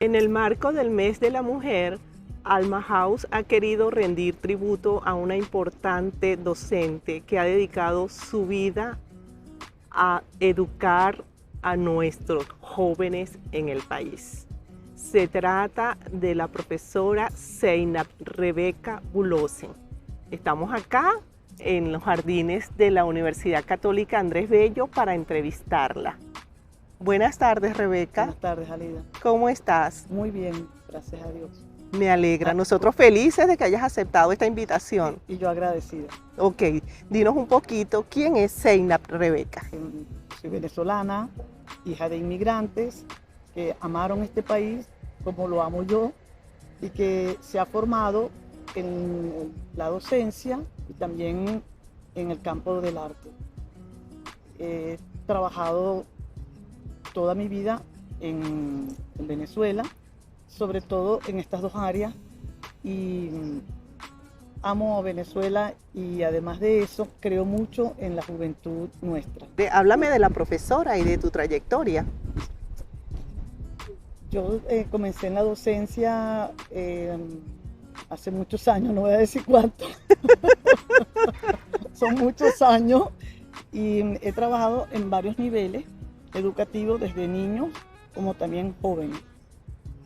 En el marco del Mes de la Mujer, Alma House ha querido rendir tributo a una importante docente que ha dedicado su vida a educar a nuestros jóvenes en el país. Se trata de la profesora Zeynab Rebeca Bulosen. Estamos acá en los jardines de la Universidad Católica Andrés Bello para entrevistarla. Buenas tardes, Rebeca. Buenas tardes, Alida. ¿Cómo estás? Muy bien, gracias a Dios. Me alegra. Nosotros felices de que hayas aceptado esta invitación. Y yo agradecida. Ok, dinos un poquito, ¿quién es Zeynab Rebeca? Soy venezolana, hija de inmigrantes que amaron este país como lo amo yo y que se ha formado en la docencia y también en el campo del arte. He trabajado toda mi vida en Venezuela, sobre todo en estas dos áreas, y amo a Venezuela y además de eso creo mucho en la juventud nuestra. Háblame de la profesora y de tu trayectoria. Yo comencé en la docencia hace muchos años, no voy a decir cuánto, son muchos años, y he trabajado en varios niveles educativos, desde niños como también jóvenes.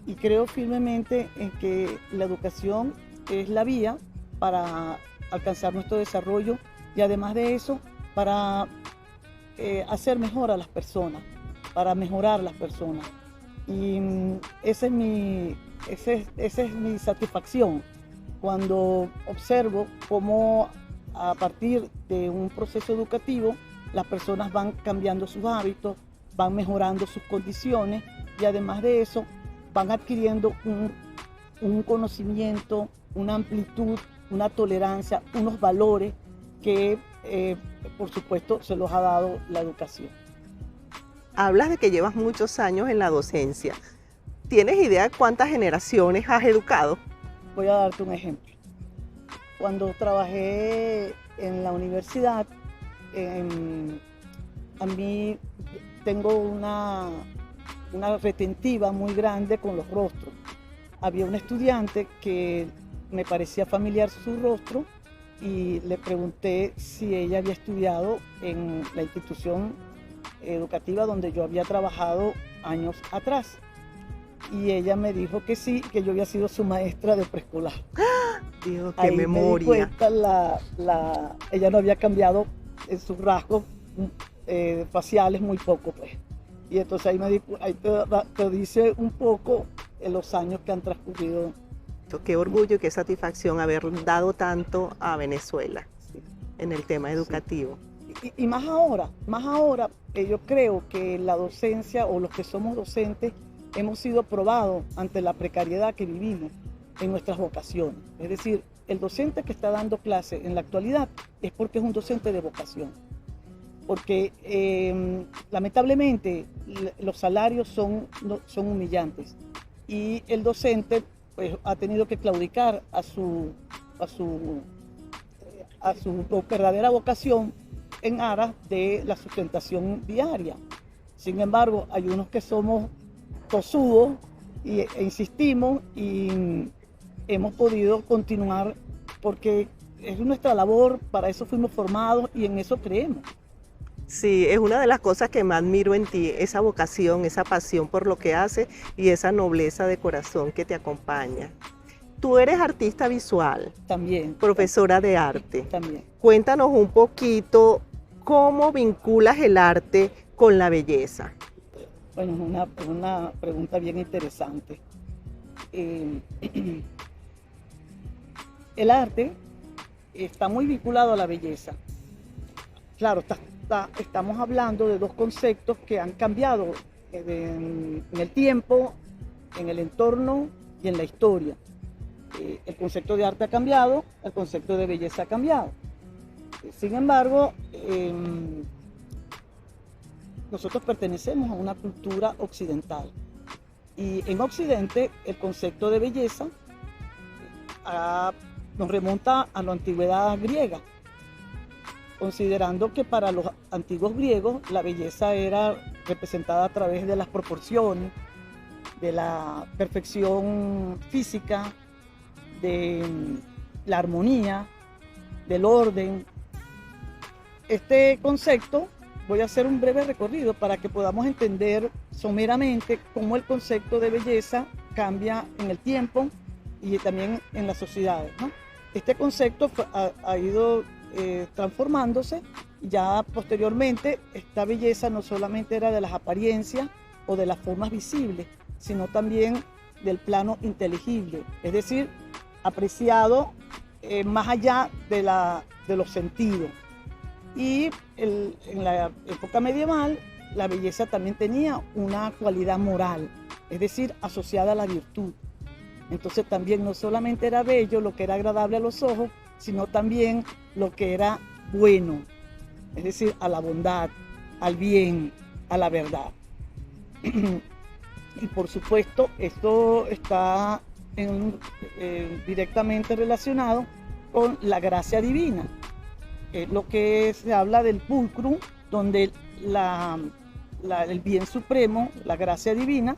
Y creo firmemente en que la educación es la vía para alcanzar nuestro desarrollo y además de eso para hacer mejor a las personas, para mejorar las personas. Y esa es mi satisfacción cuando observo cómo a partir de un proceso educativo las personas van cambiando sus hábitos, van mejorando sus condiciones y además de eso van adquiriendo un conocimiento, una amplitud, una tolerancia, unos valores que por supuesto se los ha dado la educación. Hablas de que llevas muchos años en la docencia. ¿Tienes idea de cuántas generaciones has educado? Voy a darte un ejemplo. Cuando trabajé en la universidad, a mí tengo una retentiva muy grande con los rostros. Había una estudiante que me parecía familiar su rostro y le pregunté si ella había estudiado en la institución educativa donde yo había trabajado años atrás. Y ella me dijo que sí, que yo había sido su maestra de preescolar. Dios, qué Ahí memoria. me di cuenta, ella no había cambiado en sus rasgos faciales muy poco, pues. Y entonces ahí te dice un poco en los años que han transcurrido. Qué orgullo y qué satisfacción haber dado tanto a Venezuela Sí. en el tema educativo. Y más ahora yo creo que la docencia o los que somos docentes hemos sido probados ante la precariedad que vivimos en nuestras vocaciones. Es decir, el docente que está dando clase en la actualidad es porque es un docente de vocación. Porque lamentablemente los salarios son humillantes y el docente pues, ha tenido que claudicar a su verdadera vocación en aras de la sustentación diaria. Sin embargo, hay unos que somos tosudos e insistimos y hemos podido continuar porque es nuestra labor, para eso fuimos formados y en eso creemos. Sí, es una de las cosas que más admiro en ti, esa vocación, esa pasión por lo que haces y esa nobleza de corazón que te acompaña. Tú eres artista visual, También. profesora de arte. También. Cuéntanos un poquito cómo vinculas el arte con la belleza. Bueno, es una pregunta bien interesante. El arte está muy vinculado a la belleza. Claro, estamos hablando de dos conceptos que han cambiado en el tiempo, en el entorno y en la historia. El concepto de arte ha cambiado, el concepto de belleza ha cambiado. Sin embargo, nosotros pertenecemos a una cultura occidental y en Occidente el concepto de belleza nos remonta a la antigüedad griega, considerando que para los antiguos griegos la belleza era representada a través de las proporciones, de la perfección física, de la armonía, del orden. Este concepto, voy a hacer un breve recorrido para que podamos entender someramente cómo el concepto de belleza cambia en el tiempo y también en las sociedades, ¿no? Este concepto ha ido transformándose. Ya posteriormente, esta belleza no solamente era de las apariencias o de las formas visibles, sino también del plano inteligible, es decir, apreciado más allá de los sentidos. Y en la época medieval, la belleza también tenía una cualidad moral, es decir, asociada a la virtud. Entonces también no solamente era bello lo que era agradable a los ojos, sino también lo que era bueno, es decir, a la bondad, al bien, a la verdad. Y por supuesto, esto está directamente relacionado con la gracia divina. Es lo que se habla del pulcrum, donde el bien supremo, la gracia divina,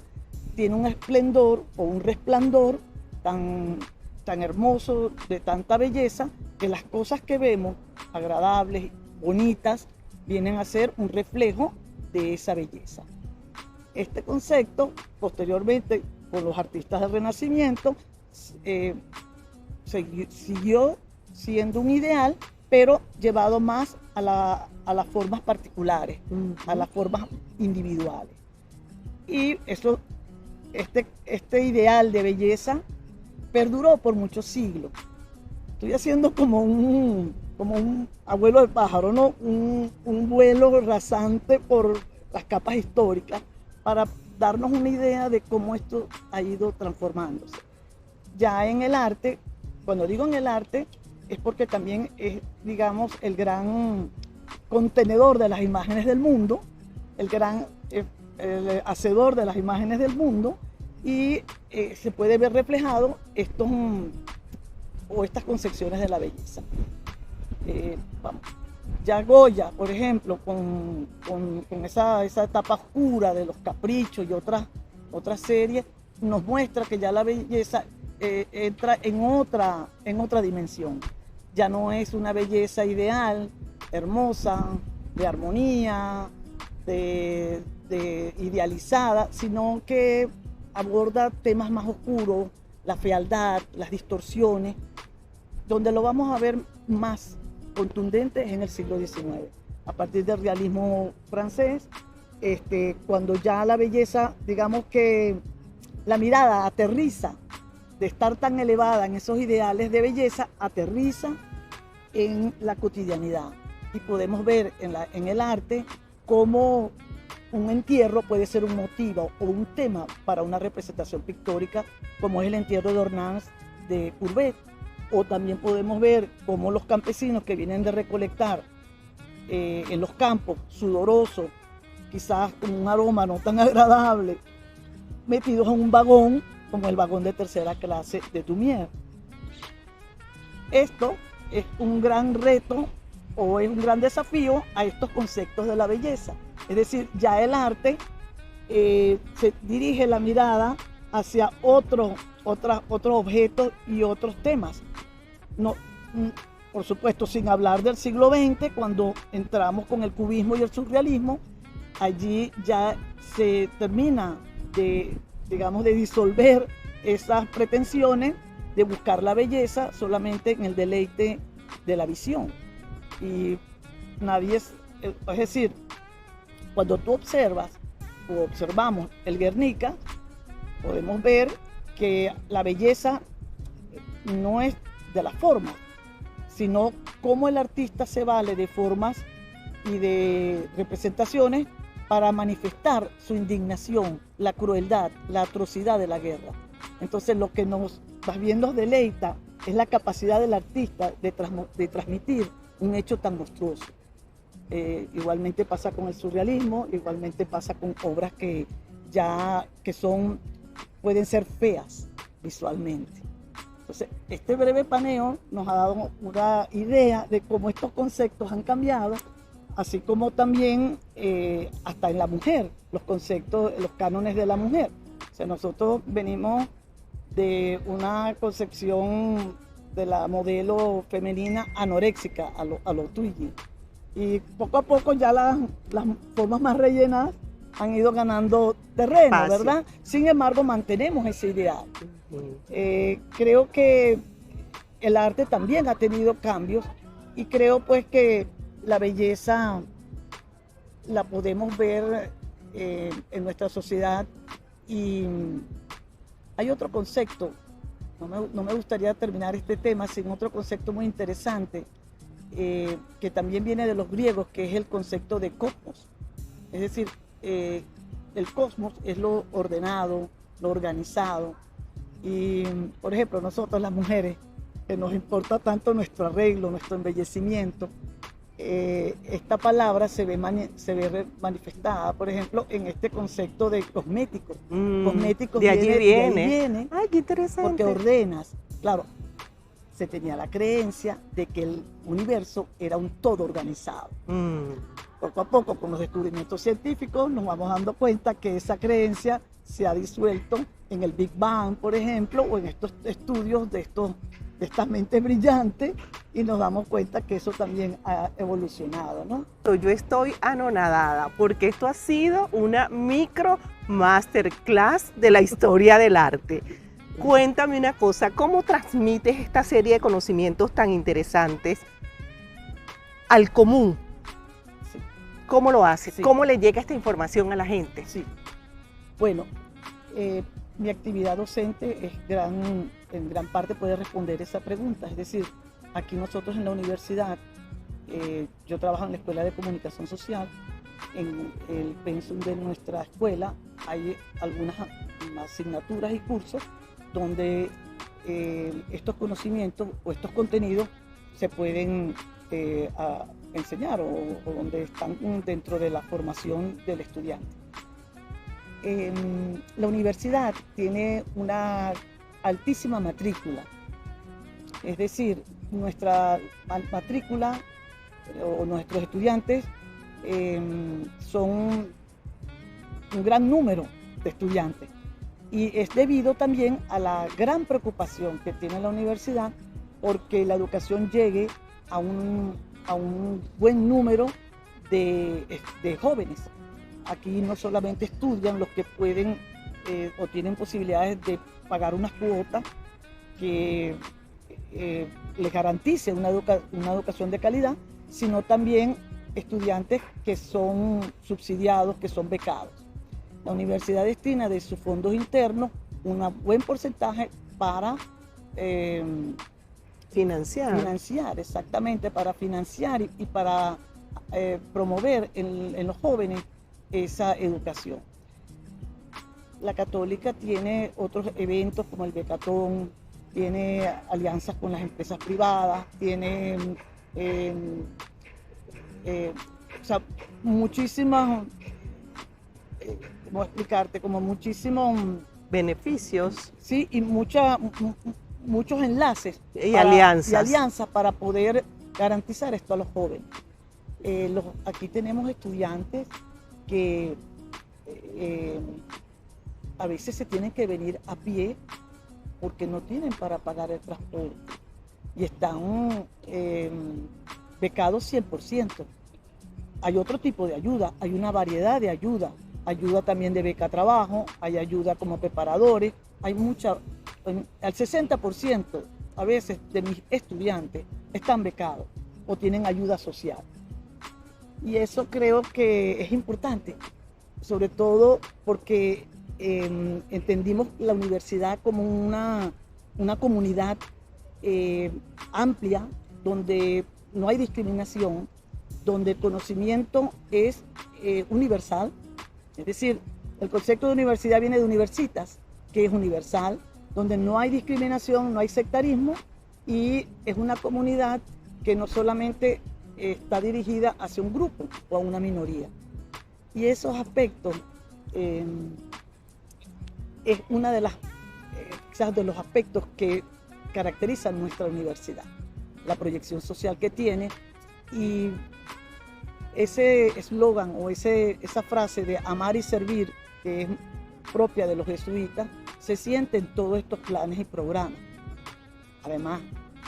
tiene un esplendor o un resplandor tan hermoso, de tanta belleza, que las cosas que vemos, agradables, bonitas, vienen a ser un reflejo de esa belleza. Este concepto, posteriormente, con los artistas del Renacimiento, siguió siendo un ideal, pero llevado más a las formas particulares, a las formas individuales. Y eso, este ideal de belleza perduró por muchos siglos. Estoy haciendo como un abuelo de pájaro, ¿no? Un vuelo rasante por las capas históricas para darnos una idea de cómo esto ha ido transformándose. Ya en el arte, cuando digo en el arte, es porque también es, digamos, el gran contenedor de las imágenes del mundo, el hacedor de las imágenes del mundo, y se puede ver reflejado estas concepciones de la belleza. Ya Goya, por ejemplo, con esa etapa oscura de los caprichos y otras series, nos muestra que ya la belleza entra en otra dimensión. Ya no es una belleza ideal, hermosa, de armonía, de idealizada, sino que aborda temas más oscuros, la fealdad, las distorsiones, donde lo vamos a ver más contundente en el siglo XIX, a partir del realismo francés, cuando ya la belleza, digamos que la mirada aterriza, de estar tan elevada en esos ideales de belleza, aterriza en la cotidianidad. Y podemos ver en el arte cómo un entierro puede ser un motivo o un tema para una representación pictórica, como es el entierro de Ornans de Courbet. O también podemos ver cómo los campesinos que vienen de recolectar en los campos, sudorosos, quizás con un aroma no tan agradable, metidos en un vagón, como el vagón de tercera clase de Daumier. Esto es un gran reto o es un gran desafío a estos conceptos de la belleza. Es decir, ya el arte se dirige la mirada hacia otros objetos y otros temas. No, por supuesto, sin hablar del siglo XX, cuando entramos con el cubismo y el surrealismo, allí ya se termina de disolver esas pretensiones de buscar la belleza solamente en el deleite de la visión. Y es decir, cuando tú observas o observamos el Guernica, podemos ver que la belleza no es de la forma, sino cómo el artista se vale de formas y de representaciones para manifestar su indignación, la crueldad, la atrocidad de la guerra. Entonces lo que más bien nos deleita es la capacidad del artista de transmitir un hecho tan monstruoso. Igualmente pasa con el surrealismo, igualmente pasa con obras que pueden ser feas visualmente. Entonces, este breve paneo nos ha dado una idea de cómo estos conceptos han cambiado, así como también hasta en la mujer, los conceptos, los cánones de la mujer. O sea, nosotros venimos de una concepción de la modelo femenina anoréxica a lo Twiggy. Y poco a poco ya las formas más rellenas han ido ganando terreno, Espacio. ¿verdad? Sin embargo, mantenemos ese ideal. Ujú. Creo que el arte también ha tenido cambios y creo pues que la belleza la podemos ver en nuestra sociedad. Y hay otro concepto, no me gustaría terminar este tema sin otro concepto muy interesante, que también viene de los griegos, que es el concepto de cosmos. Es decir, el cosmos es lo ordenado, lo organizado. Y, por ejemplo, nosotros las mujeres, que nos importa tanto nuestro arreglo, nuestro embellecimiento, esta palabra se ve manifestada, por ejemplo, en este concepto de cosmético. Cosméticos de allí viene. viene. Ay, qué interesante. Porque ordenas. Claro, se tenía la creencia de que el universo era un todo organizado. Poco a poco, con los descubrimientos científicos, nos vamos dando cuenta que esa creencia se ha disuelto en el Big Bang, por ejemplo, o en estos estudios de estas mentes brillantes, y nos damos cuenta que eso también ha evolucionado, ¿no? Yo estoy anonadada porque esto ha sido una micro masterclass de la historia del arte. Cuéntame una cosa, ¿cómo transmites esta serie de conocimientos tan interesantes al común? Sí. ¿Cómo lo haces? Sí. ¿Cómo le llega esta información a la gente? Sí. Bueno, mi actividad docente en gran parte puede responder esa pregunta. Es decir, aquí nosotros en la universidad, yo trabajo en la Escuela de Comunicación Social. En el pensum de nuestra escuela hay algunas asignaturas y cursos donde estos conocimientos o estos contenidos se pueden enseñar o donde están dentro de la formación del estudiante. La universidad tiene una altísima matrícula, es decir, nuestra matrícula o nuestros estudiantes son un gran número de estudiantes, y es debido también a la gran preocupación que tiene la universidad porque la educación llegue a un buen número de jóvenes. Aquí no solamente estudian los que pueden o tienen posibilidades de pagar unas cuotas que les garantice una educación de calidad, sino también estudiantes que son subsidiados, que son becados. La universidad destina de sus fondos internos un buen porcentaje para financiar, exactamente, para financiar y para promover en los jóvenes esa educación. La Católica tiene otros eventos como el Becatón, tiene alianzas con las empresas privadas, tiene o sea, muchísimas, ¿cómo explicarte? Como muchísimos Beneficios. Sí, y muchos enlaces y alianzas para poder garantizar esto a los jóvenes. Aquí tenemos estudiantes que a veces se tienen que venir a pie porque no tienen para pagar el transporte y están becados 100%. Hay otro tipo de ayuda, hay una variedad de ayuda también de beca trabajo, hay ayuda como preparadores, hay al 60% a veces de mis estudiantes están becados o tienen ayuda social. Y eso creo que es importante, sobre todo porque entendimos la universidad como una comunidad amplia, donde no hay discriminación, donde el conocimiento es universal. Es decir, el concepto de universidad viene de universitas, que es universal, donde no hay discriminación, no hay sectarismo, y es una comunidad que no solamente está dirigida hacia un grupo o a una minoría. Y esos aspectos es una de quizás de los aspectos que caracterizan nuestra universidad, la proyección social que tiene, y ese eslogan o esa frase de amar y servir, que es propia de los jesuitas, se sienten todos estos planes y programas. Además,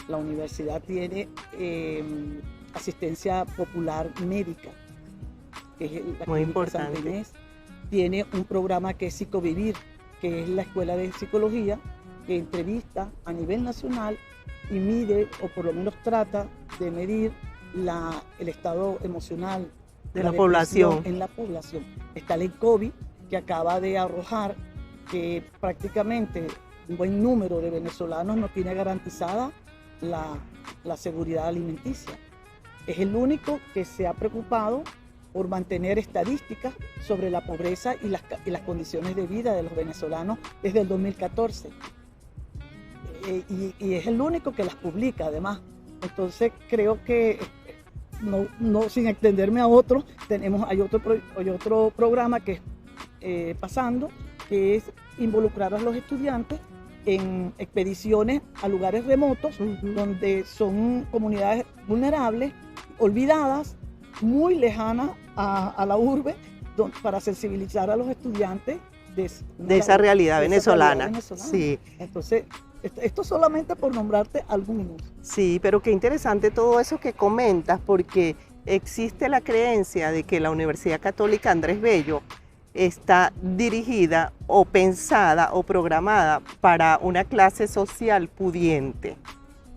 la universidad tiene asistencia popular médica, que es la Muy Clínica importante. Santa Inés. Tiene un programa que es Psicovivir, que es la escuela de psicología, que entrevista a nivel nacional y mide, o por lo menos trata de medir el estado emocional De la depresión población. en la población. Está el COVID, que acaba de arrojar que prácticamente un buen número de venezolanos no tiene garantizada la seguridad alimenticia. Es el único que se ha preocupado por mantener estadísticas sobre la pobreza y las condiciones de vida de los venezolanos desde el 2014. Y es el único que las publica, además. Entonces creo que, no sin extenderme a otros, hay otro programa que es Pasando, que es involucrar a los estudiantes en expediciones a lugares remotos, donde son comunidades vulnerables, olvidadas, muy lejanas a la urbe, para sensibilizar a los estudiantes de esa realidad venezolana. Sí. Entonces, esto solamente por nombrarte algunos. Sí, pero qué interesante todo eso que comentas, porque existe la creencia de que la Universidad Católica Andrés Bello está dirigida o pensada o programada para una clase social pudiente,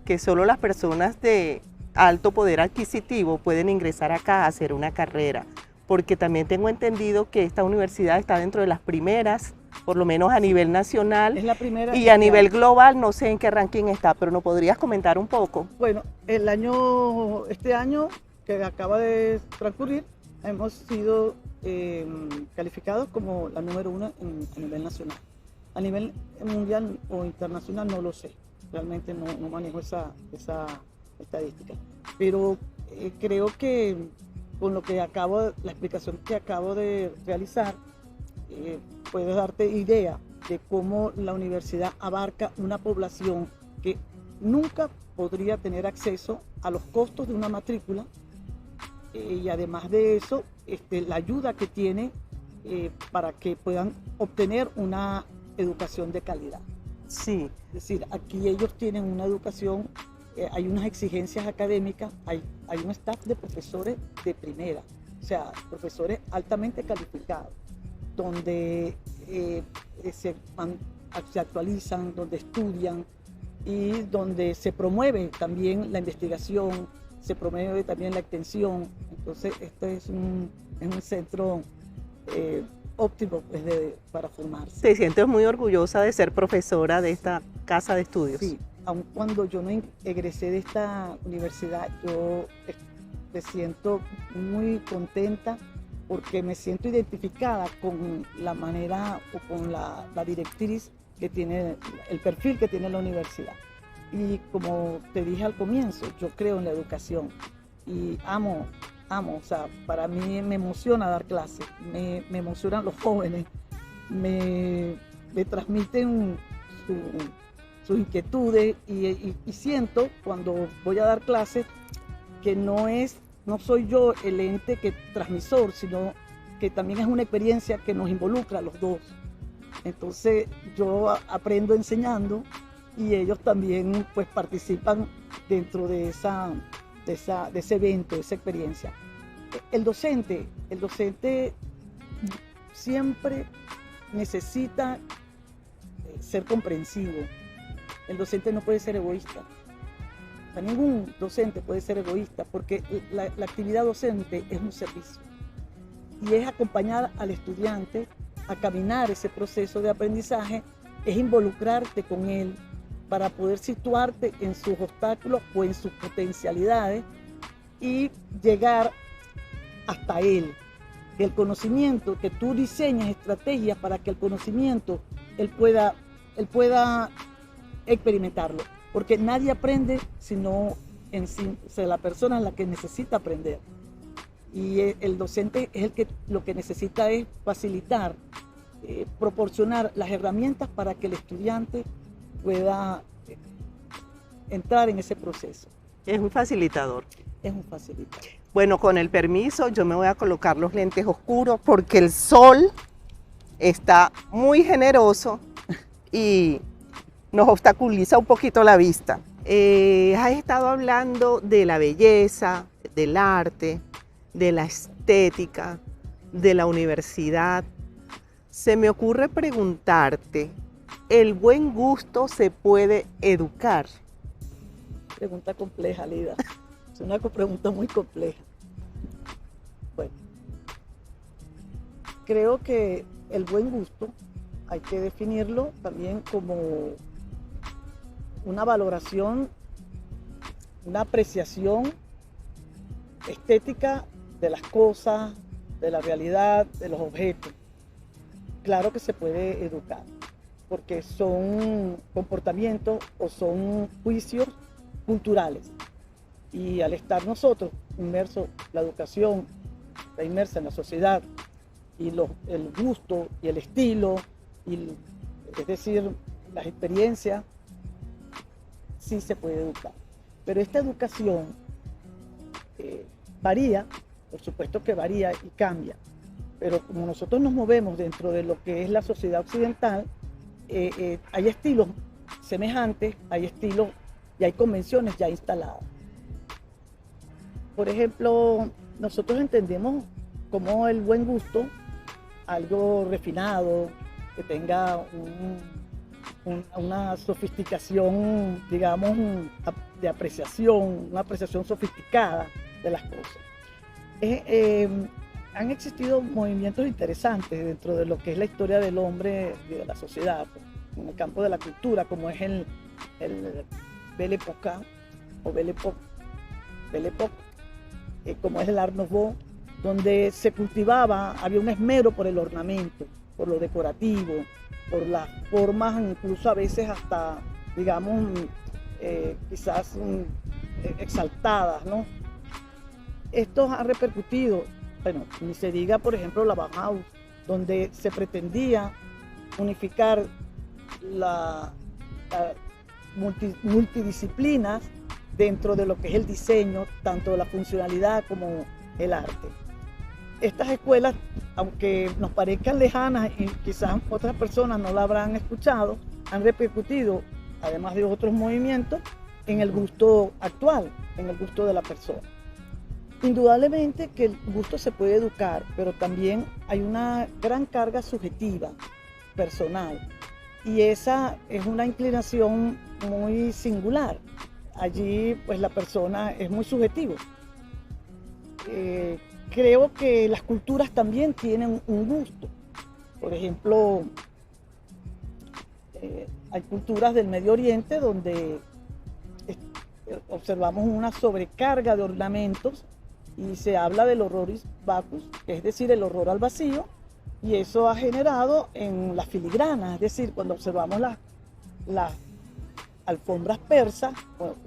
que solo las personas de alto poder adquisitivo pueden ingresar acá a hacer una carrera, porque también tengo entendido que esta universidad está dentro de las primeras, por lo menos a nivel nacional, Es la primera y a nivel global no sé en qué ranking está, pero ¿nos podrías comentar un poco? Bueno, este año que acaba de transcurrir, hemos sido calificados como la número 1 a nivel nacional. A nivel mundial o internacional no lo sé, realmente no manejo esa estadística, pero creo que con la explicación que acabo de realizar, puedes darte idea de cómo la universidad abarca una población que nunca podría tener acceso a los costos de una matrícula, y además de eso, la ayuda que tiene para que puedan obtener una educación de calidad. Sí. Es decir, aquí ellos tienen una educación, hay unas exigencias académicas, hay un staff de profesores de primera, o sea, profesores altamente calificados, donde se actualizan, donde estudian y donde se promueve también la investigación, se promueve también la extensión. Entonces, este es un centro óptimo pues, para formarse. ¿Te sientes muy orgullosa de ser profesora de esta casa de estudios? Sí, aun cuando yo no egresé de esta universidad, yo me siento muy contenta porque me siento identificada con la manera o con la directriz que tiene, el perfil que tiene la universidad. Y como te dije al comienzo, yo creo en la educación y amo, o sea, para mí me emociona dar clases, me emocionan los jóvenes, me transmiten sus inquietudes y siento cuando voy a dar clases que no soy yo el ente transmisor, sino que también es una experiencia que nos involucra a los dos. Entonces yo aprendo enseñando y ellos también pues participan dentro de ese evento, de esa experiencia. El docente siempre necesita ser comprensivo. El docente no puede ser egoísta. O sea, ningún docente puede ser egoísta porque la actividad docente es un servicio y es acompañar al estudiante a caminar ese proceso de aprendizaje, es involucrarte con él para poder situarte en sus obstáculos o en sus potencialidades y llegar hasta él. Que el conocimiento, que tú diseñes estrategias para que el conocimiento él pueda experimentarlo. Porque nadie aprende sino en sí, o sea, la persona es la que necesita aprender. Y el docente es lo que necesita es facilitar, proporcionar las herramientas para que el estudiante pueda entrar en ese proceso. Es un facilitador. Es un facilitador. Bueno, con el permiso, yo me voy a colocar los lentes oscuros porque el sol está muy generoso y nos obstaculiza un poquito la vista. Has estado hablando de la belleza, del arte, de la estética, de la universidad. Se me ocurre preguntarte, ¿el buen gusto se puede educar? Pregunta compleja, Lida. Es una pregunta muy compleja. Bueno, creo que el buen gusto hay que definirlo también como una valoración, una apreciación estética de las cosas, de la realidad, de los objetos. Claro que se puede educar, porque son comportamientos o son juicios culturales. Y al estar nosotros inmersos, la educación está inmersa en la sociedad, y el gusto y el estilo, es decir, las experiencias, sí se puede educar. Pero esta educación varía, por supuesto que varía y cambia, pero como nosotros nos movemos dentro de lo que es la sociedad occidental, hay estilos semejantes, hay estilos y hay convenciones ya instaladas. Por ejemplo, nosotros entendemos como el buen gusto, algo refinado, que tenga una sofisticación, digamos, de apreciación, una apreciación sofisticada de las cosas. Han existido movimientos interesantes dentro de lo que es la historia del hombre y de la sociedad, en el campo de la cultura, como es el Belle Époque o Belle Époque, como es el Art Nouveau, donde se cultivaba, había un esmero por el ornamento, por lo decorativo, por las formas, incluso a veces hasta, digamos, quizás exaltadas, ¿no? Esto ha repercutido, bueno, ni se diga, por ejemplo, la Bauhaus, donde se pretendía unificar la multidisciplinas dentro de lo que es el diseño, tanto de la funcionalidad como el arte. Estas escuelas, aunque nos parezcan lejanas y quizás otras personas no la habrán escuchado, han repercutido, además de otros movimientos, en el gusto actual, en el gusto de la persona. Indudablemente que el gusto se puede educar, pero también hay una gran carga subjetiva, personal, y esa es una inclinación muy singular. Allí pues la persona es muy subjetiva. Creo que las culturas también tienen un gusto. Por ejemplo, hay culturas del Medio Oriente donde observamos una sobrecarga de ornamentos y se habla del horroris vacuus, es decir, el horror al vacío, y eso ha generado en las filigranas, es decir, cuando observamos las alfombras persas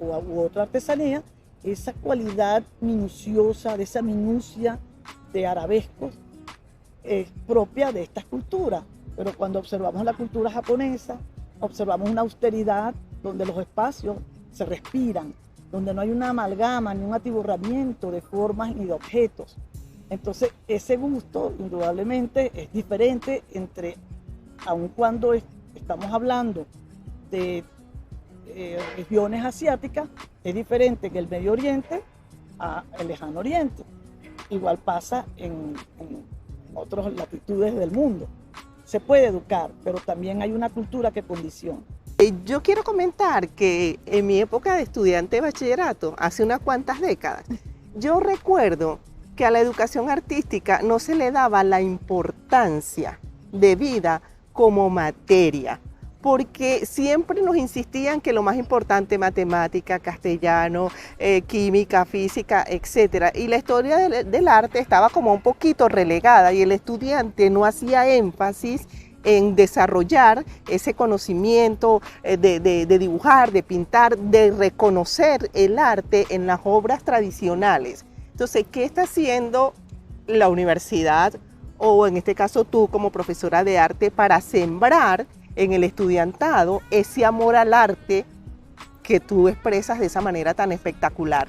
u otra artesanía, esa cualidad minuciosa, de esa minucia de arabescos es propia de estas culturas. Pero cuando observamos la cultura japonesa, observamos una austeridad donde los espacios se respiran, donde no hay una amalgama ni un atiborramiento de formas ni de objetos. Entonces ese gusto indudablemente es diferente entre, aun cuando estamos hablando de regiones asiáticas, es diferente que el Medio Oriente al Lejano Oriente. Igual pasa en otras latitudes del mundo. Se puede educar, pero también hay una cultura que condiciona. Yo quiero comentar que en mi época de estudiante de bachillerato, hace unas cuantas décadas, yo recuerdo que a la educación artística no se le daba la importancia debida como materia, porque siempre nos insistían que lo más importante, matemática, castellano, química, física, etc. Y la historia del arte estaba como un poquito relegada y el estudiante no hacía énfasis en desarrollar ese conocimiento de dibujar, de pintar, de reconocer el arte en las obras tradicionales. Entonces, ¿qué está haciendo la universidad o en este caso tú como profesora de arte para sembrar en el estudiantado ese amor al arte que tú expresas de esa manera tan espectacular?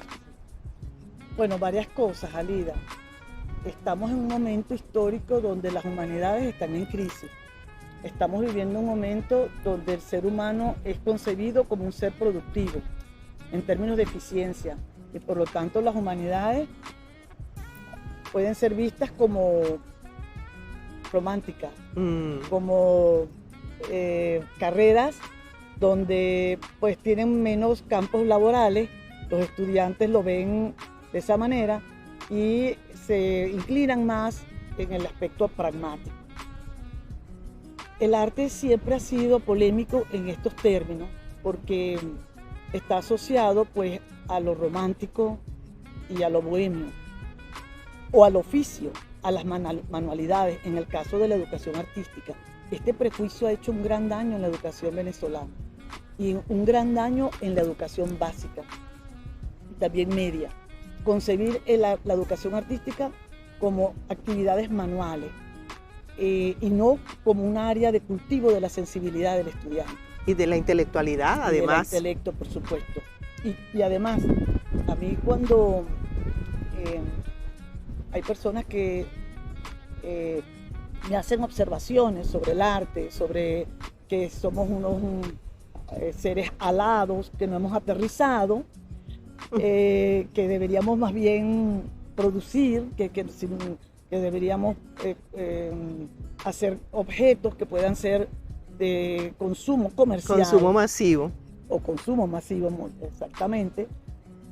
Bueno, varias cosas, Alida. estamos en un momento histórico donde las humanidades están en crisis. Estamos viviendo un momento donde el ser humano es concebido como un ser productivo en términos de eficiencia y por lo tanto las humanidades pueden ser vistas como románticas, como carreras donde pues tienen menos campos laborales. Los estudiantes lo ven de esa manera y se inclinan más en el aspecto pragmático. El arte siempre ha sido polémico en estos términos porque está asociado pues a lo romántico y a lo bohemio o al oficio, a las manualidades, en el caso de la educación artística. Este prejuicio ha hecho un gran daño en la educación venezolana y un gran daño en la educación básica y también media. Concebir la educación artística como actividades manuales y no como un área de cultivo de la sensibilidad del estudiante. Y de la intelectualidad, además. Del intelecto, por supuesto. Y además, a mí cuando hay personas que me hacen observaciones sobre el arte, sobre que somos unos seres alados, que no hemos aterrizado, que deberíamos más bien producir, que deberíamos hacer objetos que puedan ser de consumo comercial. Consumo masivo. O consumo masivo, exactamente.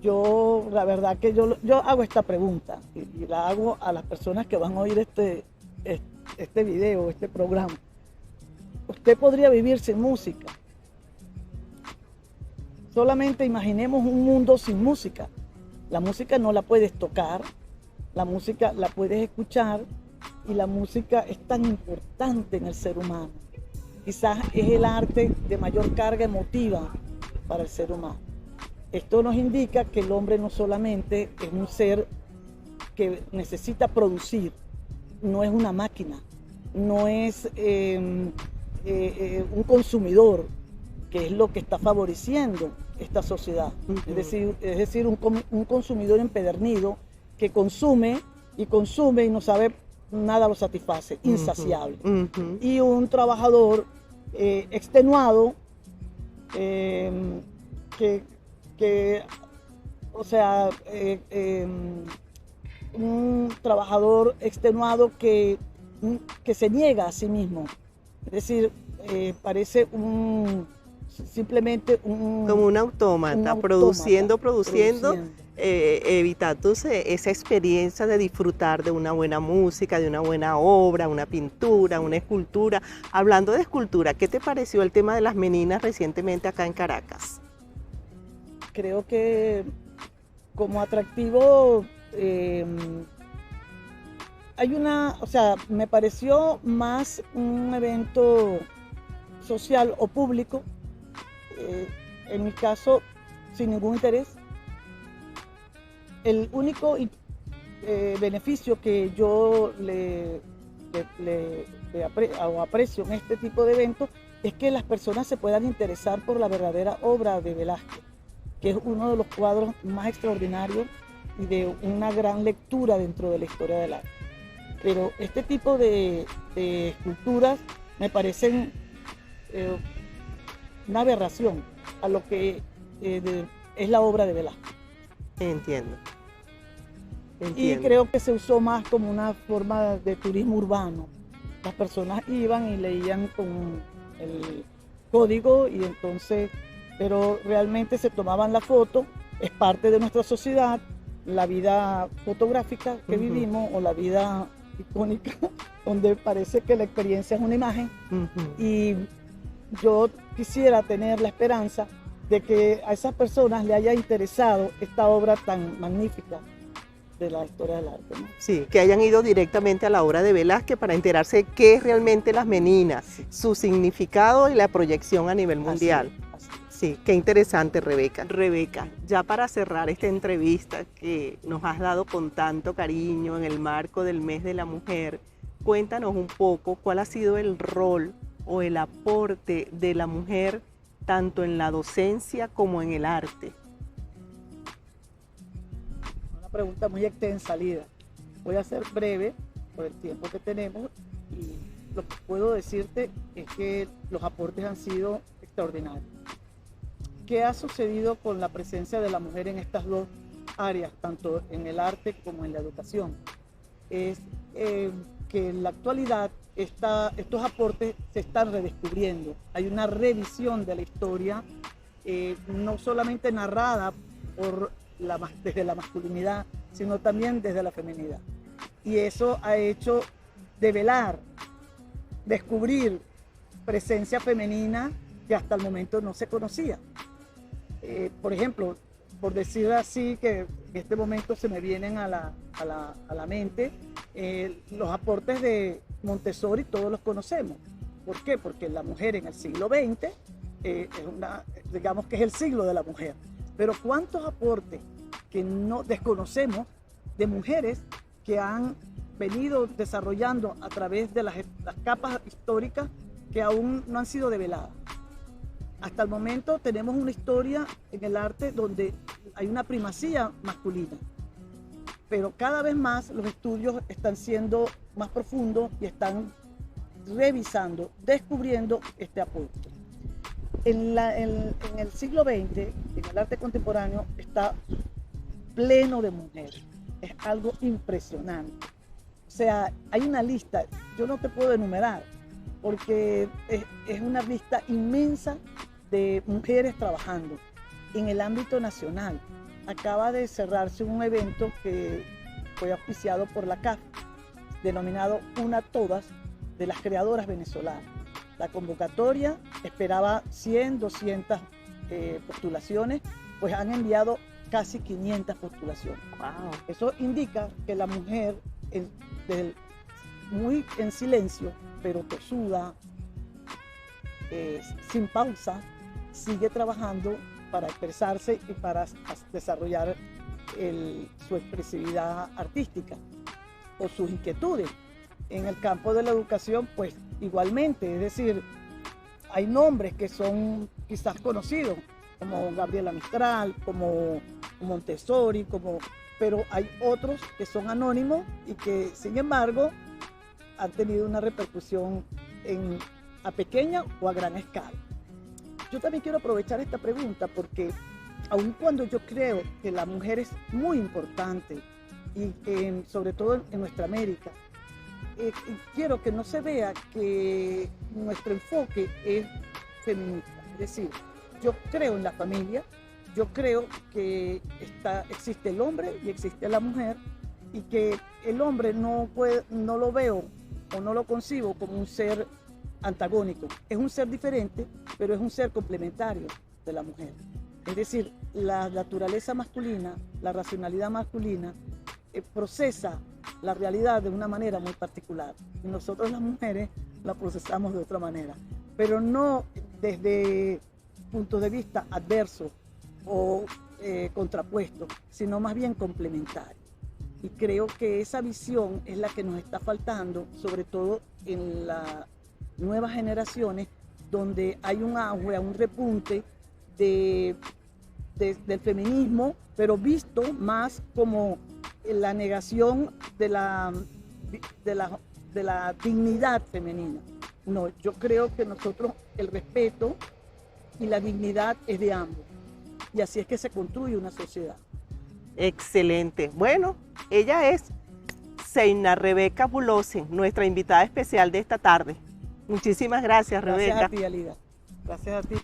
Yo, la verdad que yo hago esta pregunta y la hago a las personas que van a oír este video, este programa. ¿Usted podría vivir sin música? Solamente imaginemos un mundo sin música. La música no la puedes tocar, la música la puedes escuchar y la música es tan importante en el ser humano. Quizás es el arte de mayor carga emotiva para el ser humano. Esto nos indica que el hombre no solamente es un ser que necesita producir, no es una máquina, no es un consumidor, que es lo que está favoreciendo esta sociedad. Es decir, un consumidor empedernido que consume y no sabe nada lo satisface, insaciable. Y un trabajador extenuado, un trabajador extenuado que se niega a sí mismo. Es decir, parece simplemente como un autómata, produciendo, evitándose esa experiencia de disfrutar de una buena música, de una buena obra, una pintura, una escultura. Hablando de escultura, ¿qué te pareció el tema de las meninas recientemente acá en Caracas? Creo que como atractivo me pareció más un evento social o público, en mi caso sin ningún interés. El único beneficio que yo aprecio en este tipo de eventos es que las personas se puedan interesar por la verdadera obra de Velázquez, que es uno de los cuadros más extraordinarios y de una gran lectura dentro de la historia del arte. Pero este tipo de esculturas me parecen una aberración a lo que es la obra de Velázquez. Entiendo. Y creo que se usó más como una forma de turismo urbano. Las personas iban y leían con el código y entonces, pero realmente se tomaban la foto. Es parte de nuestra sociedad, la vida fotográfica que vivimos o la vida icónica, donde parece que la experiencia es una imagen. Y yo quisiera tener la esperanza de que a esas personas le haya interesado esta obra tan magnífica de la historia del arte, ¿no? Sí, que hayan ido directamente a la obra de Velázquez para enterarse de qué es realmente las meninas, su significado y la proyección a nivel mundial. Así. Sí, qué interesante, Rebeca. Rebeca, ya para cerrar esta entrevista que nos has dado con tanto cariño en el marco del Mes de la Mujer, cuéntanos un poco cuál ha sido el rol o el aporte de la mujer tanto en la docencia como en el arte. Una pregunta muy extensa, Lida. Voy a ser breve por el tiempo que tenemos y lo que puedo decirte es que los aportes han sido extraordinarios. ¿Qué ha sucedido con la presencia de la mujer en estas dos áreas, tanto en el arte como en la educación? Es que en la actualidad estos aportes se están redescubriendo. Hay una revisión de la historia, no solamente narrada desde la masculinidad, sino también desde la feminidad. Y eso ha hecho develar, descubrir presencia femenina que hasta el momento no se conocía. Por ejemplo, por decir así, que en este momento se me vienen a la mente los aportes de Montessori, todos los conocemos. ¿Por qué? Porque la mujer en el siglo XX, digamos que es el siglo de la mujer. Pero ¿cuántos aportes que no desconocemos de mujeres que han venido desarrollando a través de las capas históricas que aún no han sido develadas? Hasta el momento tenemos una historia en el arte donde hay una primacía masculina, pero cada vez más los estudios están siendo más profundos y están revisando, descubriendo este aporte. En el siglo XX, en el arte contemporáneo, está pleno de mujeres. Es algo impresionante. O sea, hay una lista, yo no te puedo enumerar, porque es una lista inmensa de mujeres trabajando en el ámbito nacional. Acaba de cerrarse un evento que fue auspiciado por la CAF, denominado Una Todas, de las creadoras venezolanas. La convocatoria esperaba 100, 200 postulaciones, pues han enviado casi 500 postulaciones. Wow. Eso indica que la mujer, muy en silencio, pero tosuda, sin pausa, sigue trabajando para expresarse y para desarrollar su expresividad artística o sus inquietudes. En el campo de la educación, pues igualmente, es decir, hay nombres que son quizás conocidos, como Gabriela Mistral, como Montessori, pero hay otros que son anónimos y que, sin embargo, han tenido una repercusión a pequeña o a gran escala. Yo también quiero aprovechar esta pregunta porque, aun cuando yo creo que la mujer es muy importante, y sobre todo en nuestra América, quiero que no se vea que nuestro enfoque es feminista. Es decir, yo creo en la familia, yo creo que existe el hombre y existe la mujer, y que el hombre no lo veo o no lo concibo como un ser antagónico. Es un ser diferente, pero es un ser complementario de la mujer. Es decir, la naturaleza masculina, la racionalidad masculina, procesa la realidad de una manera muy particular. Y nosotros las mujeres la procesamos de otra manera, pero no desde puntos de vista adversos o contrapuestos, sino más bien complementarios. Y creo que esa visión es la que nos está faltando, sobre todo en las nuevas generaciones, donde hay un auge, un repunte del feminismo, pero visto más como la negación de la dignidad femenina. No, yo creo que nosotros el respeto y la dignidad es de ambos. Y así es que se construye una sociedad. Excelente. Bueno, ella es Seina Rebeca Bulosen, nuestra invitada especial de esta tarde. Muchísimas gracias, Rebeca. Gracias a ti, Alida. Gracias a ti.